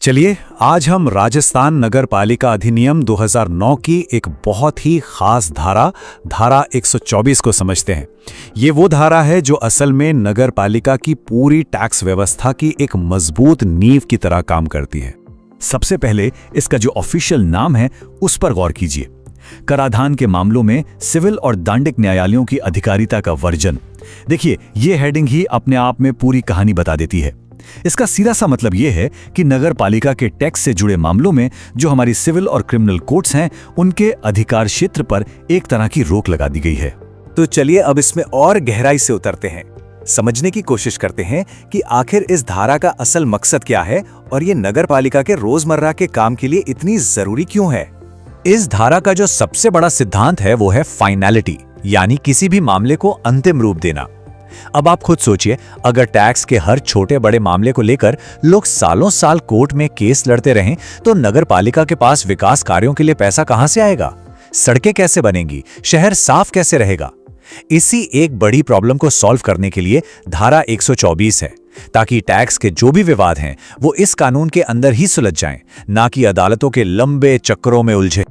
चलिए आज हम राजस्थान नगर पालिका अधिनियम 2009 की एक बहुत ही खास धारा 124 को समझते हैं। ये वो धारा है जो असल में नगर पालिका की पूरी टैक्स व्यवस्था की एक मजबूत नींव की तरह काम करती है। सबसे पहले इसका जो ऑफिशियल नाम है उस पर गौर कीजिए। कराधान के मामलों में सिविल और दंडिक न्यायालयों की अधिकारिता का वर्जन। देखिए, ये हेडिंग ही अपने आप में पूरी कहानी बता देती है। इसका सीधा सा मतलब यह है कि नगर पालिका के टैक्स से जुड़े मामलों में जो हमारी सिविल और क्रिमिनल कोर्ट्स हैं, उनके अधिकार क्षेत्र पर एक तरह की रोक लगा दी गई है। तो चलिए अब इसमें और गहराई से उतरते हैं, समझने की कोशिश करते हैं कि आखिर इस धारा का असल मकसद क्या है और ये नगर पालिका के रोजमर्रा के काम के लिए इतनी जरूरी क्यों है। इस धारा का जो सबसे बड़ा सिद्धांत है वो है फाइनैलिटी, यानी किसी भी मामले को अंतिम रूप देना। अब आप खुद सोचिए, अगर टैक्स के हर छोटे बड़े मामले को लेकर लोग सालों साल कोर्ट में केस लड़ते रहें तो नगर पालिका के पास विकास कार्यों के लिए पैसा कहां से आएगा? सड़कें कैसे बनेंगी? शहर साफ कैसे रहेगा? इसी एक बड़ी प्रॉब्लम को सॉल्व करने के लिए धारा 124 है, ताकि टैक्स के जो भी विवाद हैं वो इस कानून के अंदर ही सुलझ जाएं, ना कि अदालतों के लंबे चक्करों में उलझे।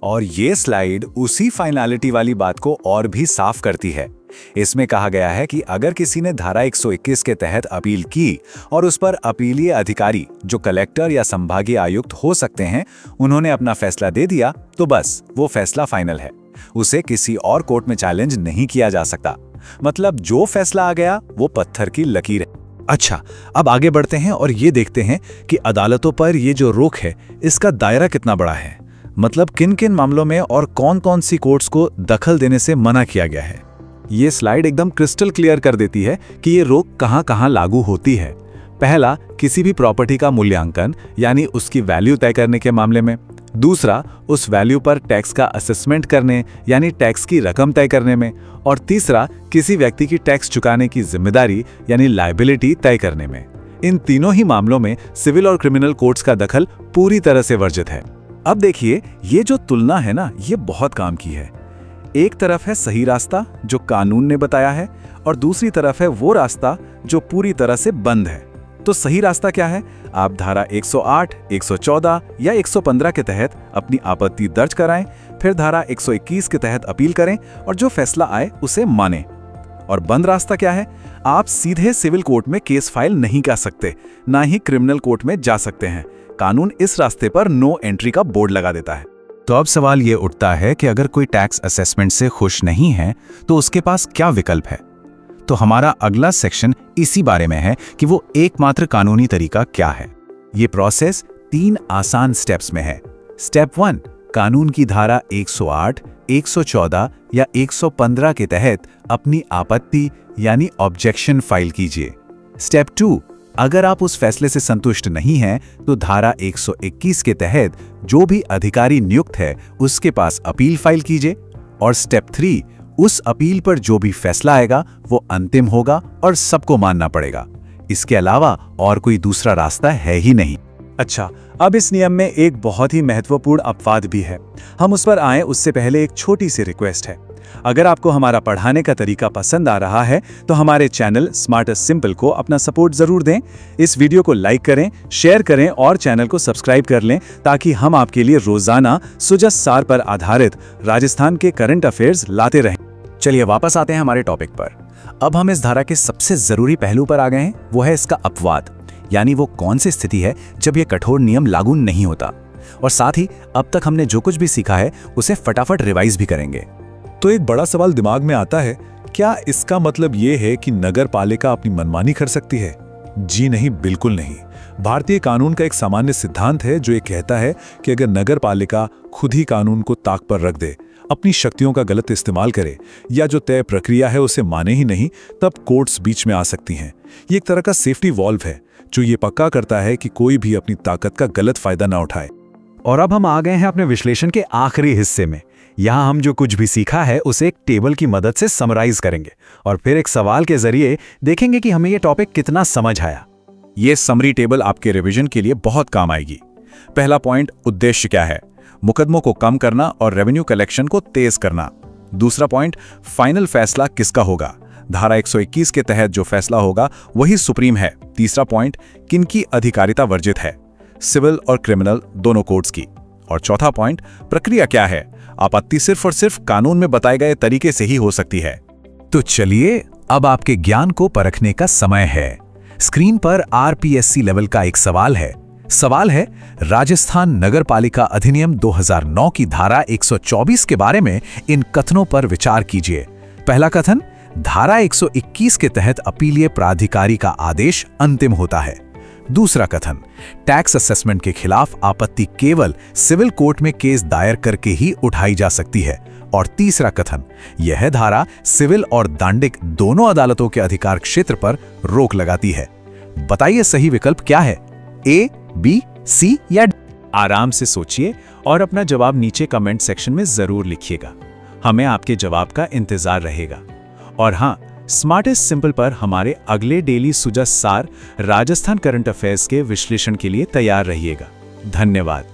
और ये स्लाइड उसी फाइनलिटी वाली बात को और भी साफ करती है। इसमें कहा गया है कि अगर किसी ने धारा 121 के तहत अपील की और उस पर अपीलीय अधिकारी जो कलेक्टर या संभागीय आयुक्त हो सकते हैं, उन्होंने अपना फैसला दे दिया, तो बस वो फैसला फाइनल है। उसे किसी और कोर्ट में चैलेंज नहीं किया जा सकता। मतलब जो फैसला आ गया वो पत्थर की लकीर है। अच्छा, अब आगे बढ़ते हैं और ये देखते हैं कि अदालतों पर ये जो रोक है इसका दायरा कितना बड़ा है। मतलब किन किन मामलों में और कौन कौन सी कोर्ट्स को दखल देने से मना किया गया है। ये स्लाइड एकदम क्रिस्टल क्लियर कर देती है कि ये रोक कहां कहां लागू होती है। पहला, किसी भी प्रॉपर्टी का मूल्यांकन यानी उसकी वैल्यू तय करने के मामले में। दूसरा, उस वैल्यू पर टैक्स का असेसमेंट करने यानी टैक्स की रकम तय करने में। और तीसरा, किसी व्यक्ति की टैक्स चुकाने की जिम्मेदारी यानी लायबिलिटी तय करने में। इन तीनों ही मामलों में सिविल और क्रिमिनल कोर्ट्स का दखल पूरी तरह से वर्जित है। अब देखिए, ये जो तुलना है ना, ये बहुत काम की है। एक तरफ है सही रास्ता जो कानून ने बताया है और दूसरी तरफ है वो रास्ता जो पूरी तरह से बंद है। तो सही रास्ता क्या है? आप धारा 108, 114 या 115 के तहत अपनी आपत्ति दर्ज कराएं, फिर धारा 121 के तहत अपील करें और जो फैसला आए उसे मानें। और बंद रास्ता क्या है? आप सीधे सिविल कोर्ट में केस फाइल नहीं कर सकते, ना ही क्रिमिनल कोर्ट में जा सकते हैं। कानून इस रास्ते पर नो एंट्री का बोर्ड लगा देता है। तो अब सवाल ये उठता है कि अगर कोई टैक्स असेसमेंट से खुश नहीं है तो उसके पास क्या विकल्प है। तो हमारा अगला सेक्शन इसी बारे में है कि वो एकमात्र कानूनी तरीका क्या है। ये प्रोसेस 3 आसान स्टेप्स में है। स्टेप 1, कानून की धारा 108, 114 या 115 के तहत अपनी आपत्ति यानी ऑब्जेक्शन फाइल कीजिए। स्टेप 2, अगर आप उस फैसले से संतुष्ट नहीं हैं तो धारा 121 के तहत जो भी अधिकारी नियुक्त है उसके पास अपील फाइल कीजिए। और स्टेप 3, उस अपील पर जो भी फैसला आएगा वो अंतिम होगा और सबको मानना पड़ेगा। इसके अलावा और कोई दूसरा रास्ता है ही नहीं। अच्छा, अब इस नियम में एक बहुत ही महत्वपूर्ण अपवाद भी है। हम उस पर आएं उससे पहले एक छोटी सी रिक्वेस्ट है। अगर आपको हमारा पढ़ाने का तरीका पसंद आ रहा है तो हमारे चैनल स्मार्टर सिंपल को अपना सपोर्ट जरूर दें। इस वीडियो को लाइक करें, शेयर करें और चैनल को सब्सक्राइब कर लें, ताकि हम आपके लिए रोजाना सुजस सार पर आधारित राजस्थान के करंट अफेयर्स लाते रहें। चलिए वापस आते हैं हमारे टॉपिक पर। अब हम इस धारा के सबसे जरूरी पहलू पर आ गए हैं, वो है इसका अपवाद, यानी वो कौन सी स्थिति है जब ये कठोर नियम लागू नहीं होता। और साथ ही अब तक हमने जो कुछ भी सीखा है उसे फटाफट रिवाइज भी करेंगे। तो एक बड़ा सवाल दिमाग में आता है, क्या इसका मतलब ये है कि नगर पालिका अपनी मनमानी कर सकती है? जी नहीं, बिल्कुल नहीं। भारतीय कानून का एक सामान्य सिद्धांत है जो ये कहता है कि अगर नगर पालिका खुद ही कानून को ताक पर रख दे, अपनी शक्तियों का गलत इस्तेमाल करे या जो तय प्रक्रिया है उसे माने ही नहीं, तब कोर्ट्स बीच में आ सकती हैं। ये एक तरह का सेफ्टी वॉल्व है जो ये पक्का करता है कि कोई भी अपनी ताकत का गलत फायदा ना उठाए। और अब हम आ गए हैं अपने विश्लेषण के आखिरी हिस्से में। यहाँ हम जो कुछ भी सीखा है उसे एक टेबल की मदद से समराइज करेंगे और फिर एक सवाल के जरिए देखेंगे कि हमें यह टॉपिक कितना समझ आया। ये समरी टेबल आपके रिवीजन के लिए बहुत काम आएगी। पहला पॉइंट, उद्देश्य क्या है? मुकदमों को कम करना और रेवेन्यू कलेक्शन को तेज करना। दूसरा पॉइंट, फाइनल फैसला किसका होगा? धारा 121 के तहत जो फैसला होगा वही सुप्रीम है। तीसरा पॉइंट, किनकी अधिकारिता वर्जित है? सिविल और क्रिमिनल दोनों कोड्स की। और चौथा पॉइंट, प्रक्रिया क्या है? आपत्ति सिर्फ और सिर्फ कानून में बताए गए तरीके से ही हो सकती है। तो चलिए अब आपके ज्ञान को परखने का समय है। स्क्रीन पर आरपीएससी लेवल का एक सवाल है। सवाल है, राजस्थान नगरपालिका अधिनियम 2009 की धारा 124 के बारे में इन कथनों पर विचार कीजिए। पहला कथन, धारा 121 के तहत अपीलीय प्राधिकारी का आदेश अंतिम होता है। दूसरा कथन, टैक्स असेसमेंट के खिलाफ आपत्ति केवल सिविल कोर्ट में केस दायर करके ही उठाई जा सकती है। और तीसरा कथन, यह धारा सिविल और दांडिक दोनों अदालतों के अधिकार क्षेत्र पर रोक लगाती है। बताइए सही विकल्प क्या है? ए, बी, सी या डी? आराम से सोचिए और अपना जवाब नीचे कमेंट सेक्शन में जरूर लिखिएगा। हमें आपके जवाब का इंतजार रहेगा। और हाँ, स्मार्टेस्ट सिंपल पर हमारे अगले डेली सुजा सार राजस्थान करंट अफेयर्स के विश्लेषण के लिए तैयार रहिएगा। धन्यवाद।